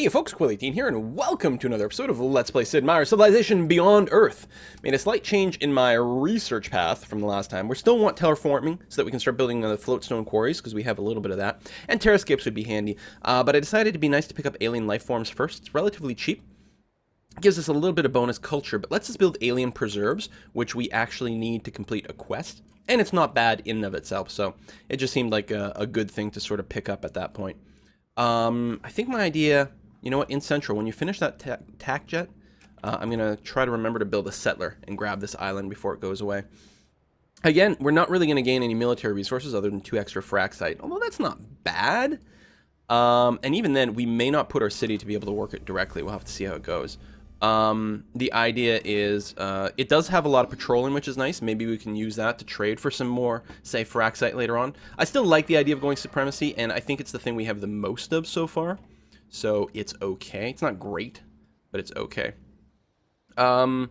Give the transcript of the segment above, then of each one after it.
Hey folks, Quill18 here, and welcome to another episode of Let's Play Sid Meier's Civilization Beyond Earth. Made a slight change in my research path from the last time. We still want terraforming, so that we can start building the floatstone quarries, because we have a little bit of that. And terrascapes would be handy. But I decided it'd be nice to pick up alien life forms first. It's relatively cheap. It gives us a little bit of bonus culture, but let's just build alien preserves, which we actually need to complete a quest. And it's not bad in and of itself, so it just seemed like a good thing to sort of pick up at that point. I think my idea... You know what, in Central, when you finish that tac jet, I'm going to try to remember to build a settler and grab this island before it goes away. Again, we're not really going to gain any military resources other than 2 extra frac site, although that's not bad. And even then, we may not put our city to be able to work it directly. We'll have to see how it goes. The idea is, it does have a lot of petroleum, which is nice. Maybe we can use that to trade for some more, say, frac site later on. I still like the idea of going supremacy, and I think it's the thing we have the most of so far. So it's okay. It's not great, but it's okay. I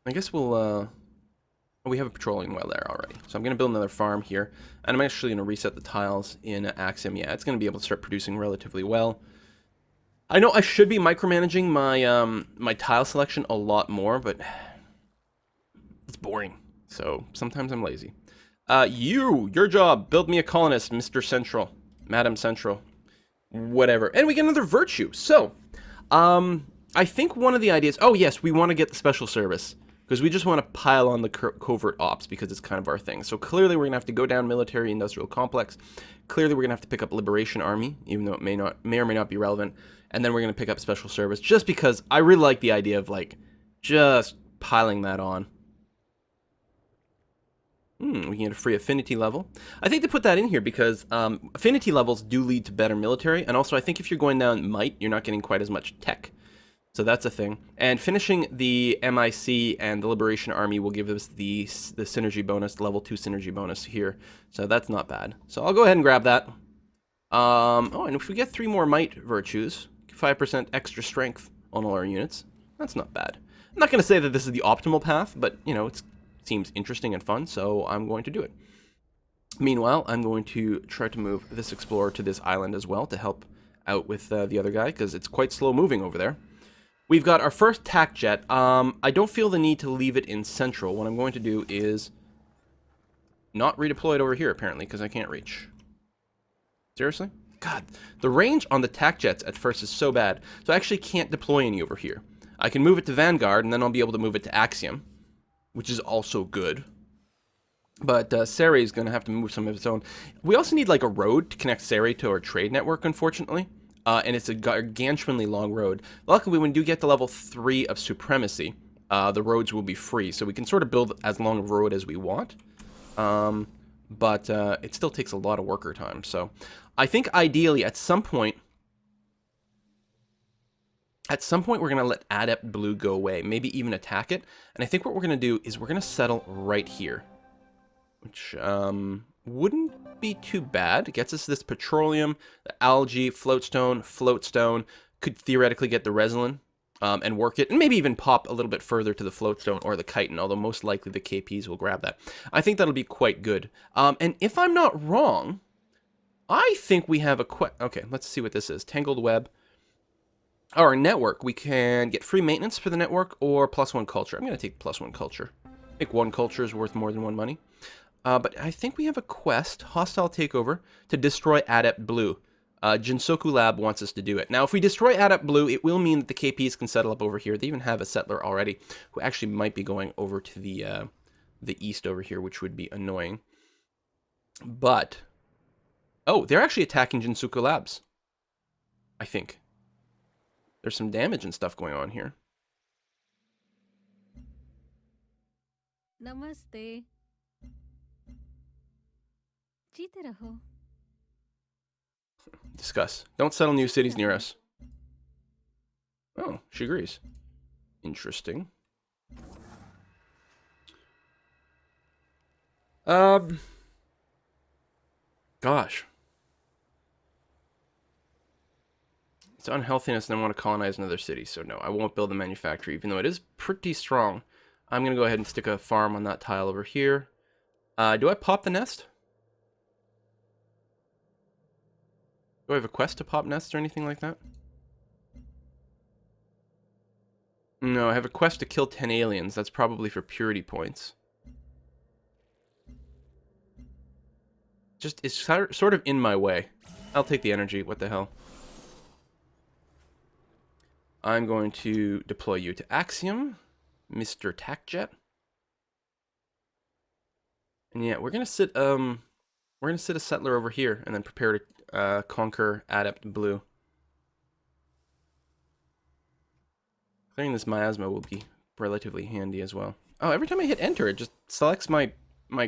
guess we'll, we have a petroleum well there already. So I'm going to build another farm here. And I'm actually going to reset the tiles in Axiom. Yeah, it's going to be able to start producing relatively well. I know I should be micromanaging my, my tile selection a lot more, but it's boring. So sometimes I'm lazy. Your job, build me a colonist, Mr. Central, Madam Central. Whatever. And we get another virtue. So, I think one of the ideas... Oh, yes, we want to get the special service. Because we just want to pile on the covert ops, because it's kind of our thing. So clearly we're going to have to go down military-industrial complex. Clearly we're going to have to pick up Liberation Army, even though it may or may not be relevant. And then we're going to pick up special service, just because I really like the idea of, like, just piling that on. We can get a free affinity level. I think they put that in here because affinity levels do lead to better military, and also I think if you're going down might, you're not getting quite as much tech. So that's a thing. And finishing the MIC and the Liberation Army will give us the synergy bonus, level 2 synergy bonus here. So that's not bad. So I'll go ahead and grab that. Oh, and if we get 3 more might virtues, 5% extra strength on all our units, that's not bad. I'm not going to say that this is the optimal path, but, you know, it seems interesting and fun, so I'm going to do it. Meanwhile, I'm going to try to move this explorer to this island as well to help out with the other guy, because it's quite slow moving over there. We've got our first tac jet. I don't feel the need to leave it in Central. What I'm going to do is not redeploy it over here, apparently, because I can't reach. Seriously? God, the range on the tac jets at first is so bad, so I actually can't deploy any over here. I can move it to Vanguard, and then I'll be able to move it to Axiom, which is also good. But Seri is going to have to move some of its own. We also need like a road to connect Seri to our trade network, unfortunately. And it's a gargantuanly long road. Luckily, when you get to level 3 of Supremacy, the roads will be free. So we can sort of build as long a road as we want. But it still takes a lot of worker time. So I think ideally at some point, we're going to let Adept Blue go away, maybe even attack it. And I think what we're going to do is we're going to settle right here, which wouldn't be too bad. It gets us this petroleum, the algae, floatstone, could theoretically get the resin and work it, and maybe even pop a little bit further to the floatstone or the chitin, although most likely the KPs will grab that. I think that'll be quite good. And if I'm not wrong, I think we have a... Okay, let's see what this is. Tangled web. Our network, we can get free maintenance for the network or +1 culture. I'm going to take +1 culture. I think 1 culture is worth more than 1 money. But I think we have a quest, hostile takeover, to destroy Adept Blue. Jinsoku Lab wants us to do it. Now, if we destroy Adept Blue, it will mean that the KPs can settle up over here. They even have a settler already, who actually might be going over to the east over here, which would be annoying. But, oh, they're actually attacking Jinsoku Labs, I think. There's some damage and stuff going on here. Namaste. Jeete raho. Discuss. Don't settle new cities near us. Oh, she agrees. Interesting. Gosh. It's unhealthiness and I want to colonize another city, so no, I won't build a manufactory, even though it is pretty strong. I'm going to go ahead and stick a farm on that tile over here. Do I pop the nest? Do I have a quest to pop nests or anything like that? No, I have a quest to kill 10 aliens. That's probably for purity points. Just, it's sort of in my way. I'll take the energy. What the hell? I'm going to deploy you to Axiom, Mr. Tacjet. And yeah, we're gonna sit a settler over here and then prepare to conquer Adept Blue. Clearing this miasma will be relatively handy as well. Oh, every time I hit enter, it just selects my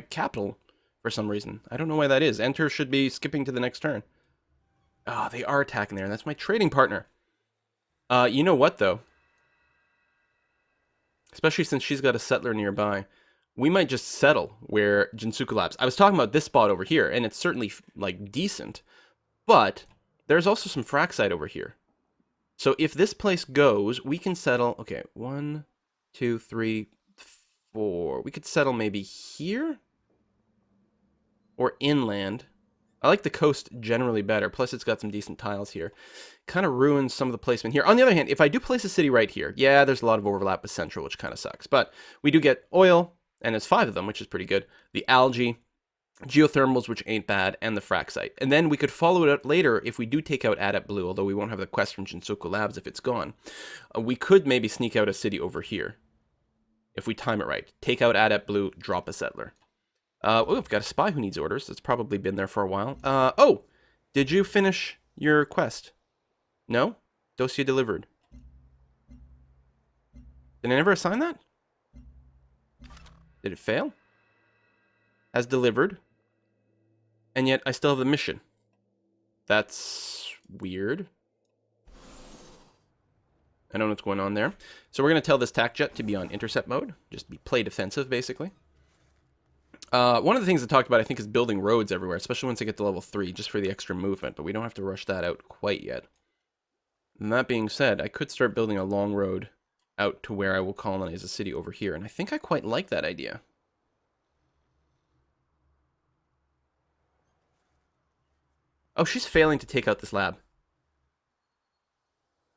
capital for some reason. I don't know why that is. Enter should be skipping to the next turn. Ah, they are attacking there, and that's my trading partner. You know what, though? Especially since she's got a settler nearby. We might just settle where Jinsuku Labs. I was talking about this spot over here, and it's certainly, like, decent. But there's also some fraxite over here. So if this place goes, we can settle... Okay, 1, 2, 3, 4. We could settle maybe here? Or inland. I like the coast generally better. Plus, it's got some decent tiles here. Kind of ruins some of the placement here. On the other hand, if I do place a city right here, yeah, there's a lot of overlap with Central, which kind of sucks. But we do get oil, and it's 5 of them, which is pretty good. The algae, geothermals, which ain't bad, and the fraxite. And then we could follow it up later if we do take out Adept Blue, although we won't have the quest from Jinsoku Labs if it's gone. We could maybe sneak out a city over here, if we time it right. Take out Adept Blue, drop a settler. Oh, we've got a spy who needs orders. That's probably been there for a while. Oh, did you finish your quest? No? Dossier delivered. Did I never assign that? Did it fail? As delivered. And yet I still have the mission. That's weird. I don't know what's going on there. So we're going to tell this TAC to be on intercept mode. Just play defensive, basically. One of the things I talked about, I think, is building roads everywhere, especially once I get to level 3, just for the extra movement, but we don't have to rush that out quite yet. And that being said, I could start building a long road out to where I will colonize a city over here, and I think I quite like that idea. Oh, she's failing to take out this lab.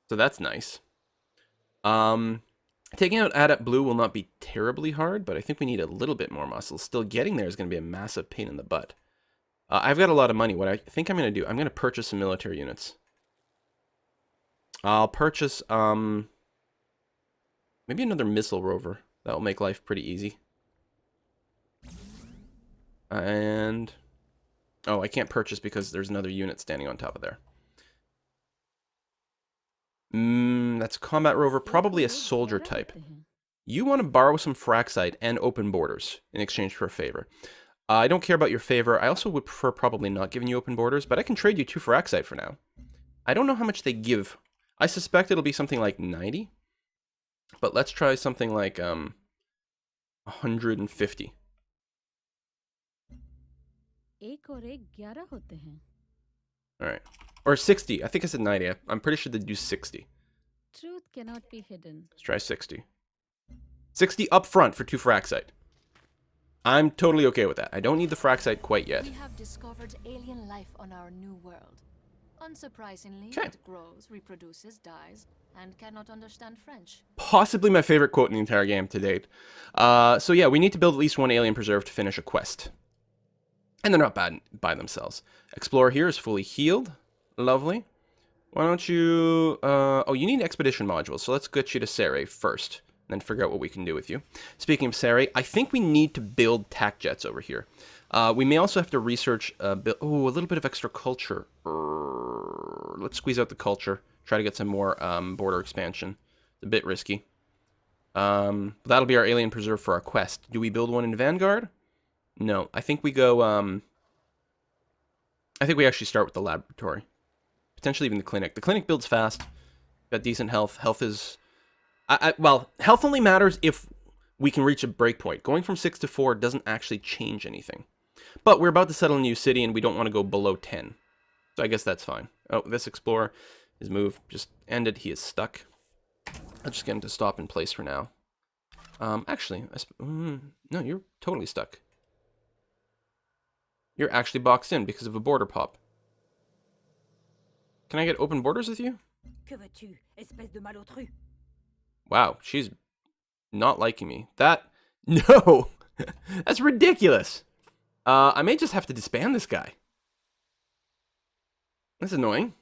So that's nice. Taking out Adept Blue will not be terribly hard, but I think we need a little bit more muscle. Still, getting there is going to be a massive pain in the butt. I've got a lot of money. What I think I'm going to do, I'm going to purchase some military units. I'll purchase, maybe another missile rover. That will make life pretty easy. And... oh, I can't purchase because there's another unit standing on top of there. That's a combat rover, probably a soldier type. You want to borrow some fraxite and open borders in exchange for a favor. I don't care about your favor. I also would prefer probably not giving you open borders, but I can trade you 2 fraxite for now. I don't know how much they give. I suspect it'll be something like 90. But let's try something like 150. Alright. Or 60. I think I said 90. I'm pretty sure they'd do 60. Truth cannot be hidden. Let's try 60. 60 up front for 2 fraxite. I'm totally okay with that. I don't need the fraxite quite yet. We have discovered alien life on our new world. Unsurprisingly, Okay. it grows, reproduces, dies, and cannot understand French. Possibly my favorite quote in the entire game to date. So yeah, we need to build at least 1 alien preserve to finish a quest. And they're not bad by themselves. Explorer here is fully healed. Lovely. Why don't you... oh, you need expedition modules, so let's get you to Sere first. And then figure out what we can do with you. Speaking of Sere, I think we need to build tac jets over here. We may also have to research... a little bit of extra culture. Let's squeeze out the culture. Try to get some more border expansion. It's a bit risky. That'll be our alien preserve for our quest. Do we build one in Vanguard? No. I think we go... I think we actually start with the laboratory. Potentially even the clinic. The clinic builds fast. Got decent health. Health is... well, health only matters if we can reach a breakpoint. Going from 6 to 4 doesn't actually change anything. But we're about to settle a new city, and we don't want to go below 10. So I guess that's fine. Oh, this explorer, his move just ended. He is stuck. I'll just get him to stop in place for now. Actually, no, you're totally stuck. You're actually boxed in because of a border pop. Can I get open borders with you? Que veux-tu, espèce de malotru? Wow, she's not liking me. That... No! That's ridiculous! I may just have to disband this guy. That's annoying.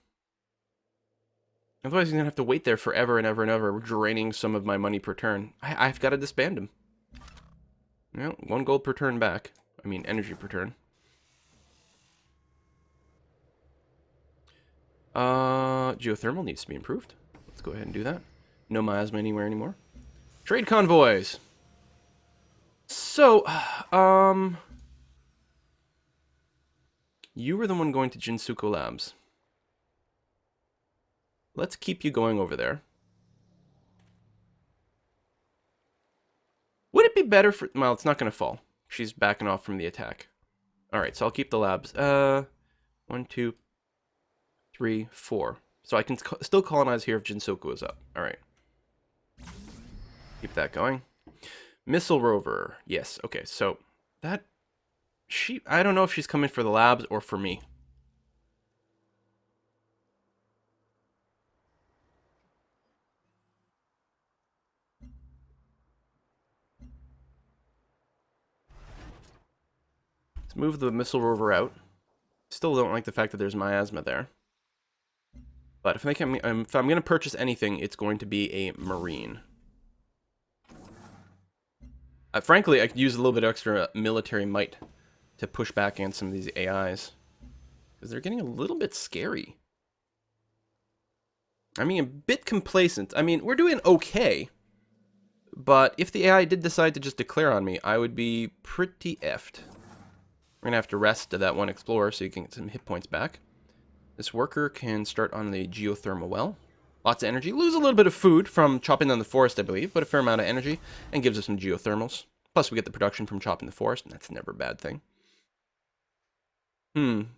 Otherwise, he's gonna have to wait there forever and ever and ever, draining some of my money per turn. I've got to disband him. Well, 1 gold per turn back. I mean, energy per turn. Geothermal needs to be improved. Let's go ahead and do that. No miasma anywhere anymore. Trade convoys! So, you were the one going to Jinsuko Labs. Let's keep you going over there. Would it be better for... Well, it's not going to fall. She's backing off from the attack. Alright, so I'll keep the labs. 1, 2, 3, 4. So I can still colonize here if Jinsoku is up. Alright. Keep that going. Missile rover. Yes, okay, so that... I don't know if she's coming for the labs or for me. Let's move the missile rover out. Still don't like the fact that there's miasma there. But if I'm going to purchase anything, it's going to be a marine. Frankly, I could use a little bit extra military might to push back against some of these AIs. Because they're getting a little bit scary. I mean, a bit complacent. I mean, we're doing okay. But if the AI did decide to just declare on me, I would be pretty effed. We're going to have to rest that one explorer so you can get some hit points back. This worker can start on the geothermal well. Lots of energy. Lose a little bit of food from chopping down the forest, I believe, but a fair amount of energy, and gives us some geothermals. Plus, we get the production from chopping the forest, and that's never a bad thing. I'm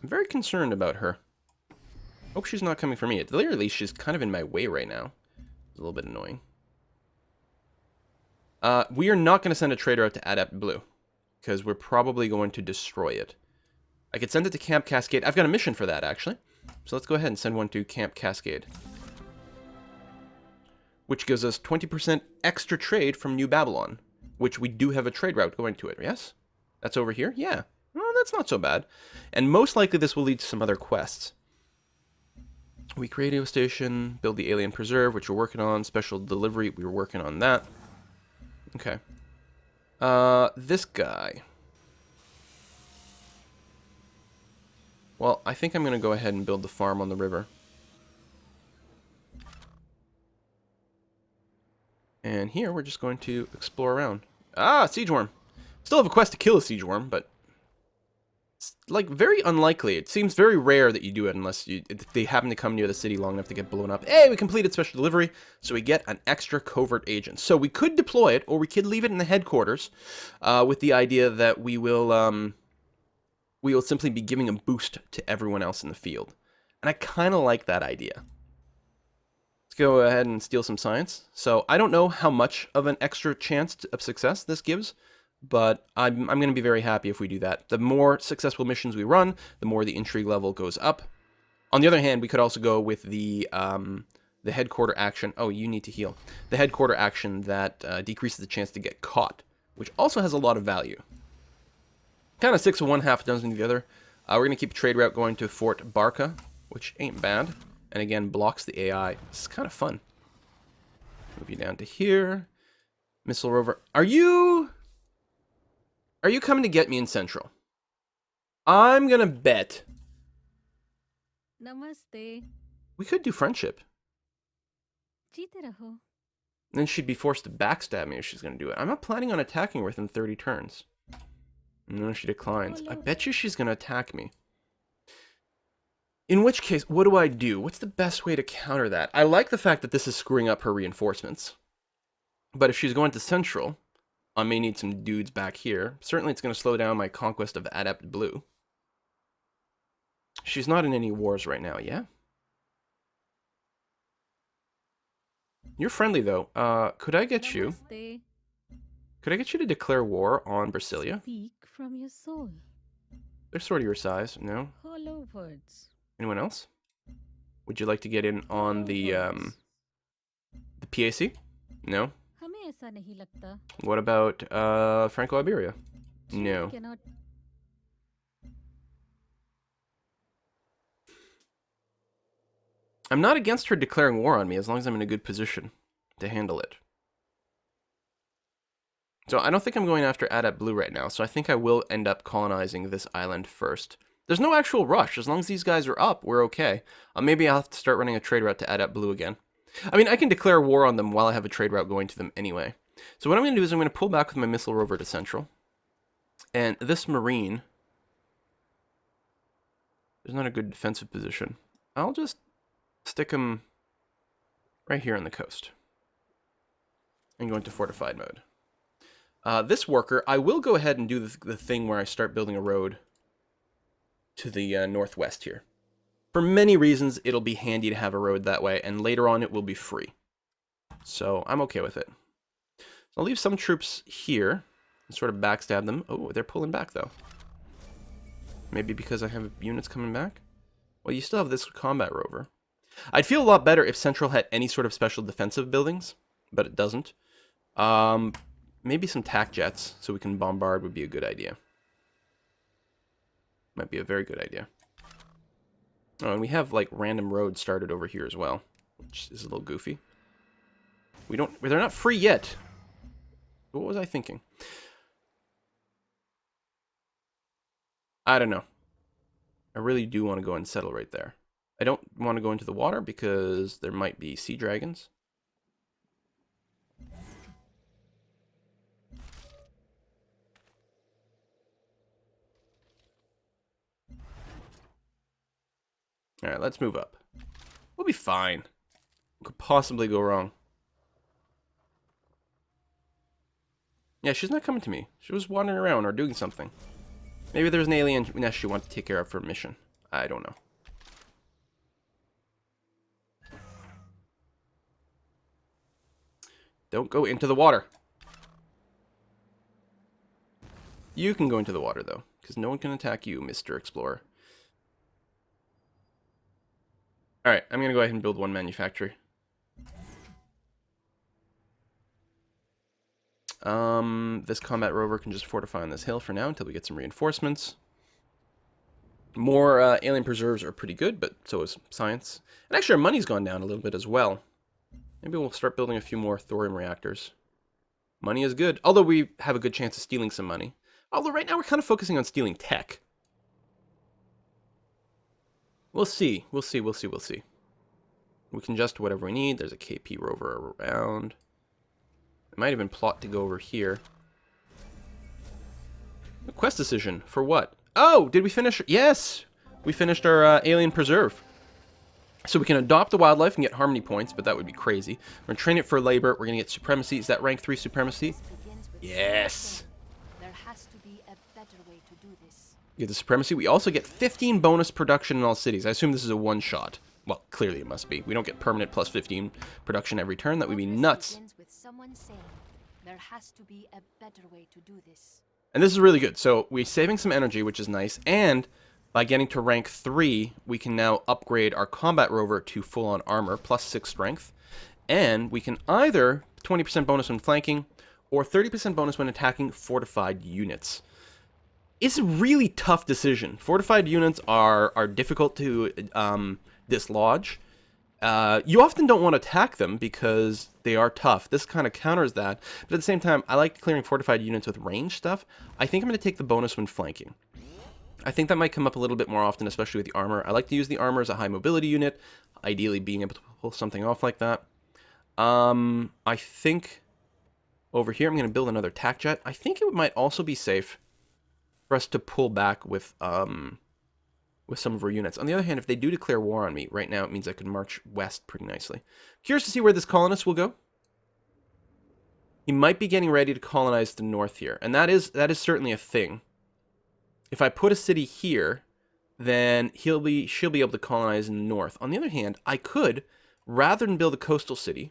very concerned about her. Hope she's not coming for me. At the very least, she's kind of in my way right now. It's a little bit annoying. We are not going to send a trader out to Adept Blue, because we're probably going to destroy it. I could send it to Camp Cascade. I've got a mission for that, actually. So let's go ahead and send one to Camp Cascade. Which gives us 20% extra trade from New Babylon. Which we do have a trade route going to it, yes? That's over here? Yeah. Well, that's not so bad. And most likely this will lead to some other quests. Weak radio station, build the alien preserve, which we're working on. Special delivery, we were working on that. Okay. This guy. Well, I think I'm going to go ahead and build the farm on the river. And here, we're just going to explore around. Ah, siege worm. Still have a quest to kill a siege worm, but it's, like, very unlikely. It seems very rare that you do it unless if they happen to come near the city long enough to get blown up. Hey, we completed special delivery, so we get an extra covert agent. So we could deploy it, or we could leave it in the headquarters with the idea that we will simply be giving a boost to everyone else in the field. And I kind of like that idea. Let's go ahead and steal some science. So I don't know how much of an extra chance of success this gives, but I'm going to be very happy if we do that. The more successful missions we run, the more the intrigue level goes up. On the other hand, we could also go with the headquarter action. Oh, you need to heal. The headquarter action that decreases the chance to get caught, which also has a lot of value. Kind of 6 of one, half a dozen of the other. We're going to keep a trade route going to Fort Barca, which ain't bad. And again, blocks the AI. This is kind of fun. Move you down to here. Missile rover. Are you coming to get me in Central? I'm going to bet. Namaste. We could do friendship. Jeete raho. Then she'd be forced to backstab me if she's going to do it. I'm not planning on attacking her within 30 turns. No, she declines. I bet you she's going to attack me. In which case, what do I do? What's the best way to counter that? I like the fact that this is screwing up her reinforcements. But if she's going to Central, I may need some dudes back here. Certainly it's going to slow down my conquest of Adept Blue. She's not in any wars right now, yeah? You're friendly, though. Could I get you? Namaste. Could I get you to declare war on Brasilia? Speak from your soul. They're sort of your size, no? Hollow words. Anyone else? Would you like to get in on the PAC? No? हमें ऐसा नहीं लगता. What about Franco-Iberia? Chile No. cannot. I'm not against her declaring war on me as long as I'm in a good position to handle it. So I don't think I'm going after Adept Blue right now, so I think I will end up colonizing this island first. There's no actual rush. As long as these guys are up, we're okay. Maybe I'll have to start running a trade route to Adept Blue again. I mean, I can declare war on them while I have a trade route going to them anyway. So what I'm going to do is I'm going to pull back with my missile rover to Central. And this Marine is not a good defensive position. I'll just stick him right here on the coast. And go into fortified mode. This worker, I will go ahead and do the thing where I start building a road to the northwest here. For many reasons, it'll be handy to have a road that way, and later on it will be free. So I'm okay with it. So I'll leave some troops here and sort of backstab them. Oh, they're pulling back, though. Maybe because I have units coming back? Well, you still have this combat rover. I'd feel a lot better if Central had any sort of special defensive buildings, but it doesn't. Maybe some tac jets so we can bombard would be a good idea. Might be a very good idea. Oh, and we have like random roads started over here as well, which is a little goofy. They're not free yet. What was I thinking? I don't know. I really do want to go and settle right there. I don't want to go into the water because there might be sea dragons. Alright, let's move up. We'll be fine. What could possibly go wrong? Yeah, she's not coming to me. She was wandering around or doing something. Maybe there's an alien nest she wants to take care of for a mission. I don't know. Don't go into the water. You can go into the water, though, because no one can attack you, Mr. Explorer. Alright, I'm going to go ahead and build one manufactory. This combat rover can just fortify on this hill for now until we get some reinforcements. More alien preserves are pretty good, but so is science. And actually our money's gone down a little bit as well. Maybe we'll start building a few more thorium reactors. Money is good, although we have a good chance of stealing some money. Although right now we're kind of focusing on stealing tech. We'll see. We'll see. We'll see. We'll see. We can adjust to whatever we need. There's a KP rover around. I might even plot to go over here. A quest decision. For what? Oh, did we finish? Yes! We finished our alien preserve. So we can adopt the wildlife and get harmony points, but that would be crazy. We're going to train it for labor. We're going to get supremacy. Is that rank 3 supremacy? Yes! There has to be a better way to do this. Get the supremacy. We also get 15 bonus production in all cities. I assume this is a one-shot. Well, clearly it must be. We don't get permanent plus 15 production every turn. That would be nuts. Begins with someone saying, there has to be a better way to do this. And this is really good. So we're saving some energy, which is nice. And by getting to rank 3, we can now upgrade our combat rover to full-on armor, plus 6 strength. And we can either 20% bonus when flanking, or 30% bonus when attacking fortified units. It's a really tough decision. Fortified units are difficult to dislodge. You often don't want to attack them because they are tough. This kind of counters that. But at the same time, I like clearing fortified units with range stuff. I think I'm going to take the bonus when flanking. I think that might come up a little bit more often, especially with the armor. I like to use the armor as a high mobility unit, ideally being able to pull something off like that. I think over here I'm going to build another tac jet. I think it might also be safe for us to pull back with some of our units. On the other hand, if they do declare war on me, right now it means I could march west pretty nicely. Curious to see where this colonist will go. He might be getting ready to colonize the north here, and that is certainly a thing. If I put a city here, then she'll be able to colonize in the north. On the other hand, I could, rather than build a coastal city,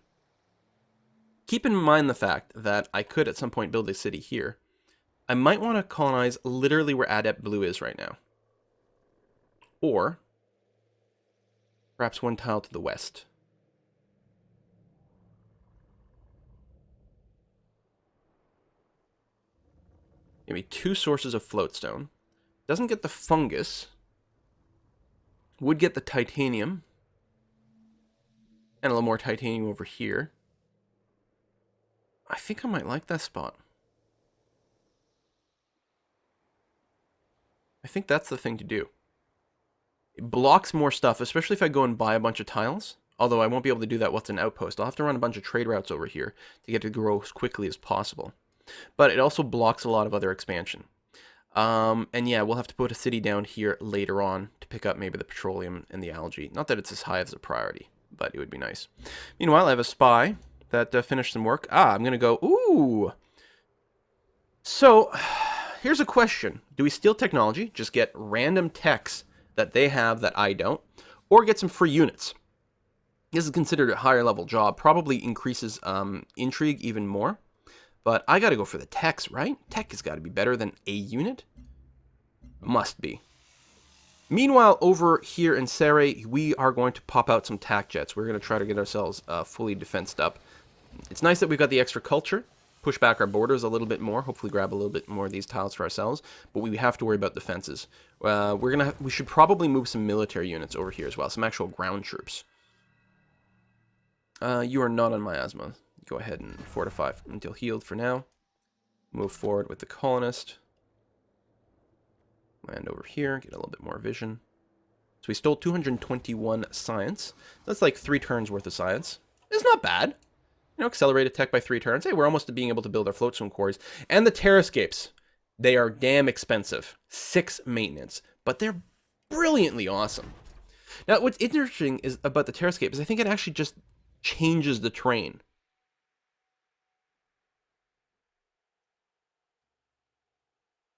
keep in mind the fact that I could at some point build a city here. I might want to colonize literally where Adept Blue is right now. Or Perhaps one tile to the west. Maybe 2 sources of floatstone. Doesn't get the fungus. Would get the titanium. And a little more titanium over here. I think I might like that spot. I think that's the thing to do. It blocks more stuff, especially if I go and buy a bunch of tiles. Although I won't be able to do that with an outpost. I'll have to run a bunch of trade routes over here to get it to grow as quickly as possible. But it also blocks a lot of other expansion. And yeah, we'll have to put a city down here later on to pick up maybe the petroleum and the algae. Not that it's as high as a priority, but it would be nice. Meanwhile, I have a spy that finished some work. I'm going to go, ooh. So, here's a question. Do we steal technology, just get random techs that they have that I don't, or get some free units? This is considered a higher level job, probably increases intrigue even more. But I gotta go for the techs, right? Tech has got to be better than a unit. Must be. Meanwhile, over here in Sere, we are going to pop out some tac jets. We're going to try to get ourselves fully defensed up. It's nice that we've got the extra culture. Push back our borders a little bit more. Hopefully grab a little bit more of these tiles for ourselves. But we have to worry about defenses. We should probably move some military units over here as well. Some actual ground troops. You are not on miasma. Go ahead and fortify until healed for now. Move forward with the colonist. Land over here, get a little bit more vision. So we stole 221 science. That's like 3 turns worth of science. It's not bad. You know, accelerated tech by 3 turns. Hey, we're almost to being able to build our floatstone quarries. And the terrascapes. They are damn expensive. 6 maintenance. But they're brilliantly awesome. Now, what's interesting is about the terrascape is I think it actually just changes the terrain.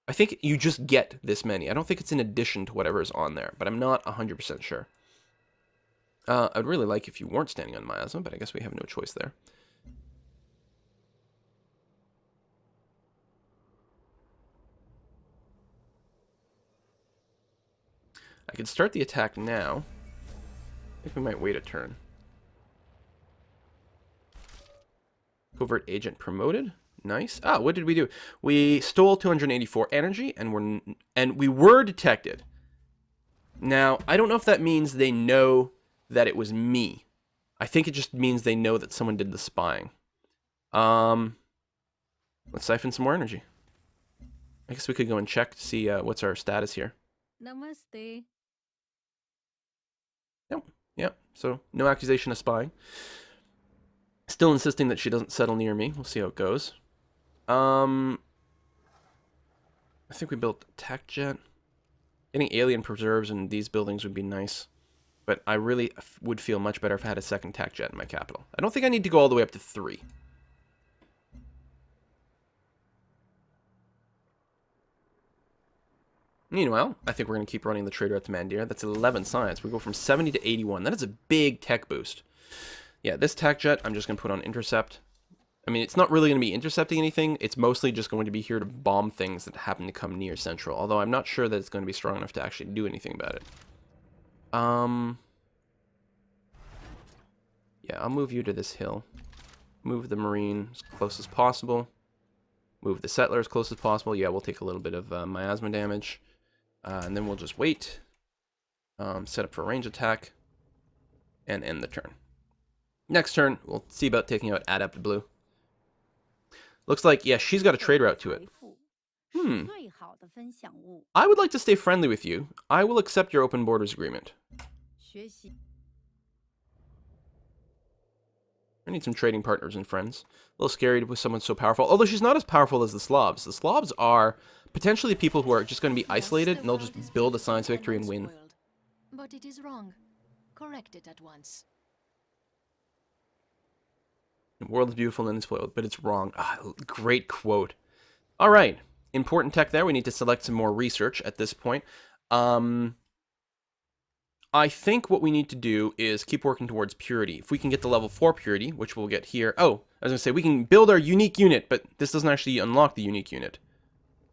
I think you just get this many. I don't think it's in addition to whatever is on there, but I'm not 100% sure. I'd really like if you weren't standing on miasma, but I guess we have no choice there. I could start the attack now. I think we might wait a turn. Covert agent promoted. Nice. What did we do? We stole 284 energy, and we were detected. Now, I don't know if that means they know that it was me. I think it just means they know that someone did the spying. Let's siphon some more energy. I guess we could go and check to see what's our status here. Namaste. Nope. Yep. So, no accusation of spying. Still insisting that she doesn't settle near me. We'll see how it goes. I think we built a tech jet. Getting alien preserves in these buildings would be nice. But I really would feel much better if I had a second tech jet in my capital. I don't think I need to go all the way up to 3. Meanwhile, I think we're going to keep running the trader at the Mandir. That's 11 science. We go from 70 to 81. That is a big tech boost. Yeah, this tech jet, I'm just going to put on intercept. I mean, it's not really going to be intercepting anything. It's mostly just going to be here to bomb things that happen to come near Central. Although I'm not sure that it's going to be strong enough to actually do anything about it. Yeah, I'll move you to this hill. Move the Marine as close as possible. Move the Settler as close as possible. Yeah, we'll take a little bit of miasma damage. And then we'll just wait. Set up for range attack. And end the turn. Next turn, we'll see about taking out Adept Blue. Looks like, yeah, she's got a trade route to it. I would like to stay friendly with you. I will accept your open borders agreement. I need some trading partners and friends. A little scary with someone so powerful. Although she's not as powerful as the Slavs. The Slavs are potentially people who are just going to be isolated and they'll just build a science victory and win. But it is wrong. Correct it at once. The world is beautiful and spoiled, but it's wrong. Great quote. All right. Important tech there. We need to select some more research at this point. I think what we need to do is keep working towards purity. If we can get to level 4 purity, which we'll get here. Oh, I was going to say, we can build our unique unit, but this doesn't actually unlock the unique unit.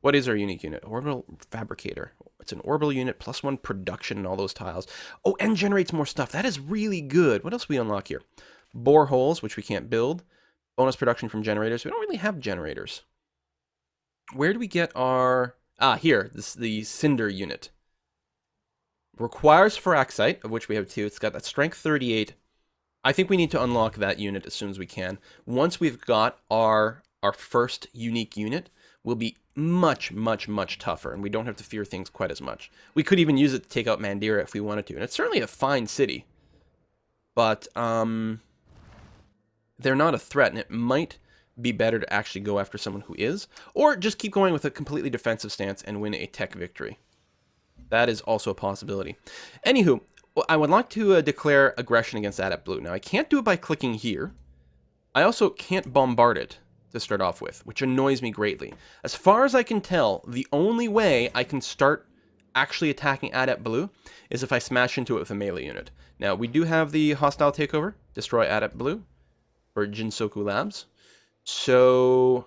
What is our unique unit? Orbital fabricator. It's an orbital unit, +1 production in all those tiles. Oh, and generates more stuff. That is really good. What else do we unlock here? Boreholes, which we can't build. Bonus production from generators. We don't really have generators. Where do we get our... Ah, here. This is the Cinder unit. Requires Pharaxite, of which we have 2. It's got that strength 38. I think we need to unlock that unit as soon as we can. Once we've got our first unique unit, we'll be much, much, much tougher, and we don't have to fear things quite as much. We could even use it to take out Mandira if we wanted to, and it's certainly a fine city. But, they're not a threat, and it might be better to actually go after someone who is, or just keep going with a completely defensive stance and win a tech victory. That is also a possibility. Anywho, I would like to declare aggression against Adept Blue. Now, I can't do it by clicking here. I also can't bombard it to start off with, which annoys me greatly. As far as I can tell, the only way I can start actually attacking Adept Blue is if I smash into it with a melee unit. Now, we do have the hostile takeover, destroy Adept Blue, for Jinsoku Labs. So,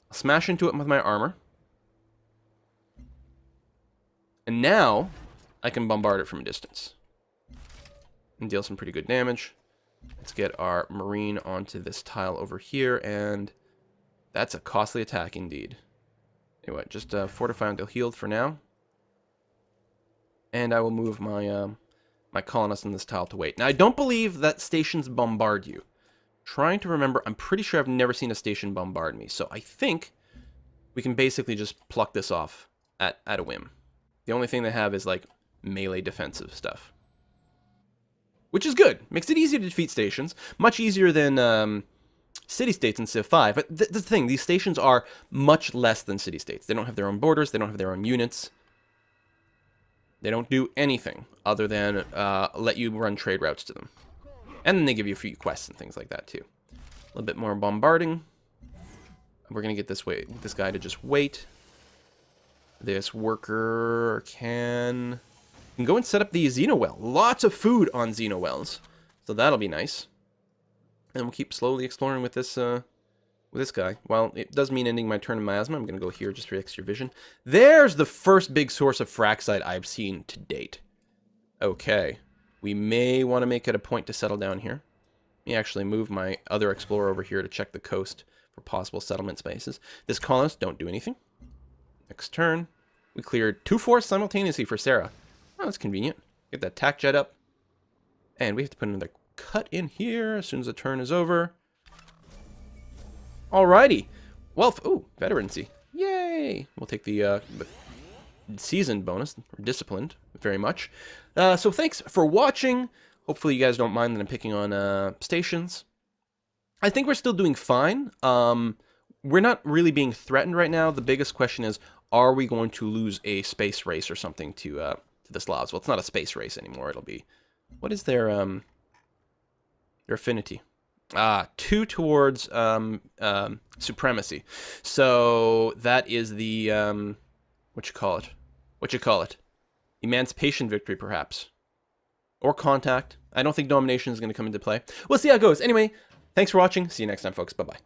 I'll smash into it with my armor. And now, I can bombard it from a distance. And deal some pretty good damage. Let's get our Marine onto this tile over here, and that's a costly attack indeed. Anyway, just fortify until healed for now. And I will move my my colonists on this tile to wait. Now, I don't believe that stations bombard you. Trying to remember, I'm pretty sure I've never seen a station bombard me, so I think we can basically just pluck this off at a whim. The only thing they have is, like, melee defensive stuff. Which is good. Makes it easier to defeat stations. Much easier than city-states in Civ 5. But the thing, these stations are much less than city-states. They don't have their own borders. They don't have their own units. They don't do anything other than let you run trade routes to them. And then they give you a few quests and things like that, too. A little bit more bombarding. We're going to get this guy to just wait. This worker can go and set up the Xeno Well. Lots of food on Xeno Wells. So that'll be nice. And we'll keep slowly exploring with this guy. While it does mean ending my turn in Miasma, I'm going to go here just for extra vision. There's the first big source of Pharaxite I've seen to date. Okay. We may want to make it a point to settle down here. Let me actually move my other explorer over here to check the coast for possible settlement spaces. This colonist, don't do anything. Next turn, we cleared 2 forests simultaneously for Sarah. Oh, that's convenient. Get that tack jet up. And we have to put another cut in here as soon as the turn is over. Alrighty. Well, ooh, veterancy. Yay! We'll take the seasoned bonus, or disciplined, very much. So thanks for watching. Hopefully you guys don't mind that I'm picking on stations. I think we're still doing fine. We're not really being threatened right now. The biggest question is, are we going to lose a space race or something to the Slavs? Well, it's not a space race anymore. It'll be... What is their affinity? 2 towards supremacy. So that is the... what you call it? Emancipation victory, perhaps. Or contact. I don't think domination is going to come into play. We'll see how it goes. Anyway, thanks for watching. See you next time, folks. Bye-bye.